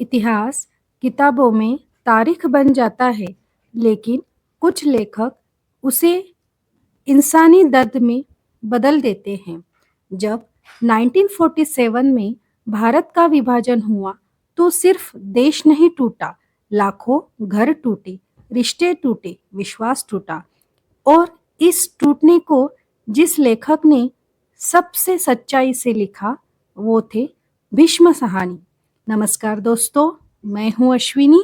इतिहास किताबों में तारीख बन जाता है, लेकिन कुछ लेखक उसे इंसानी दर्द में बदल देते हैं। जब 1947 में भारत का विभाजन हुआ, तो सिर्फ देश नहीं टूटा, लाखों घर टूटे, रिश्ते टूटे, विश्वास टूटा। और इस टूटने को जिस लेखक ने सबसे सच्चाई से लिखा, वो थे भीष्म साहनी। नमस्कार दोस्तों, मैं हूँ अश्विनी।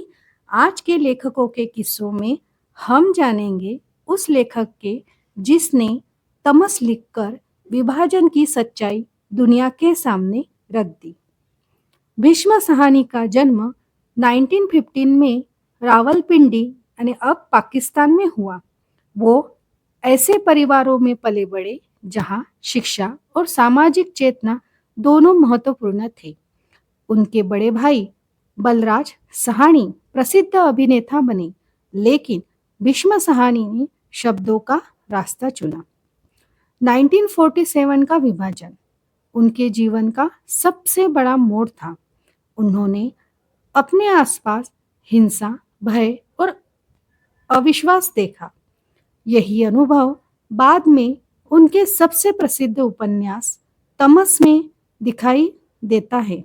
आज के लेखकों के किस्सों में हम जानेंगे उस लेखक के जिसने तमस लिखकर विभाजन की सच्चाई दुनिया के सामने रख दी। भीष्म साहनी का जन्म 1915 में रावलपिंडी यानी अब पाकिस्तान में हुआ। वो ऐसे परिवारों में पले बड़े जहां शिक्षा और सामाजिक चेतना दोनों महत्वपूर्ण थे। उनके बड़े भाई बलराज साहनी प्रसिद्ध अभिनेता बने, लेकिन भीष्म साहनी ने शब्दों का रास्ता चुना। 1947 का विभाजन उनके जीवन का सबसे बड़ा मोड़ था। उन्होंने अपने आसपास हिंसा, भय और अविश्वास देखा। यही अनुभव बाद में उनके सबसे प्रसिद्ध उपन्यास तमस में दिखाई देता है।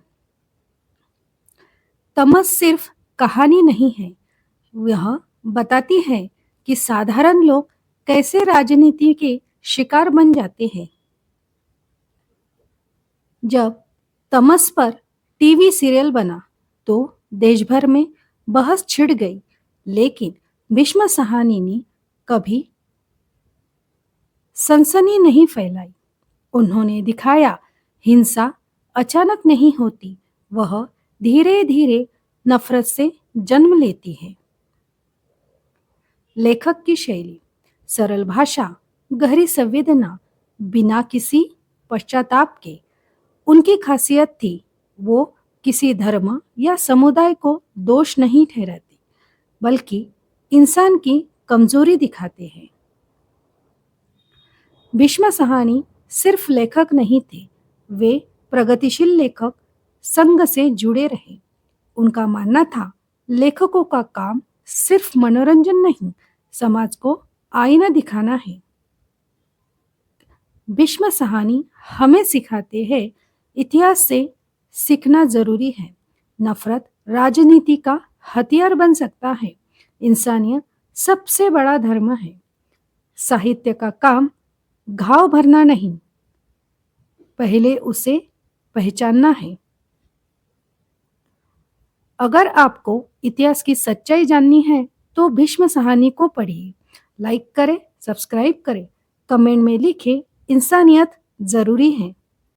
तमस सिर्फ कहानी नहीं है, यह बताती है कि साधारण लोग कैसे राजनीति के शिकार बन जाते हैं। जब तमस पर टीवी सीरियल बना तो देश भर में बहस छिड़ गई, लेकिन भीष्म साहनी ने कभी सनसनी नहीं फैलाई। उन्होंने दिखाया हिंसा अचानक नहीं होती, वह धीरे धीरे नफरत से जन्म लेती है। लेखक की शैली सरल भाषा, गहरी संवेदना, बिना किसी पश्चाताप के। उनकी खासियत थी वो किसी धर्म या समुदाय को दोष नहीं ठहराते, बल्कि इंसान की कमजोरी दिखाते हैं। भीष्म साहनी सिर्फ लेखक नहीं थे, वे प्रगतिशील लेखक संघ से जुड़े रहे। उनका मानना था लेखकों का काम सिर्फ मनोरंजन नहीं, समाज को आईना दिखाना है। भीष्म साहनी हमें सिखाते हैं इतिहास से सीखना जरूरी है। नफरत राजनीति का हथियार बन सकता है। इंसानियत सबसे बड़ा धर्म है। साहित्य का काम घाव भरना नहीं, पहले उसे पहचानना है। अगर आपको इतिहास की सच्चाई जाननी है तो भीष्म साहनी को पढ़िए। लाइक करें, सब्सक्राइब करें, कमेंट में लिखें, इंसानियत जरूरी है।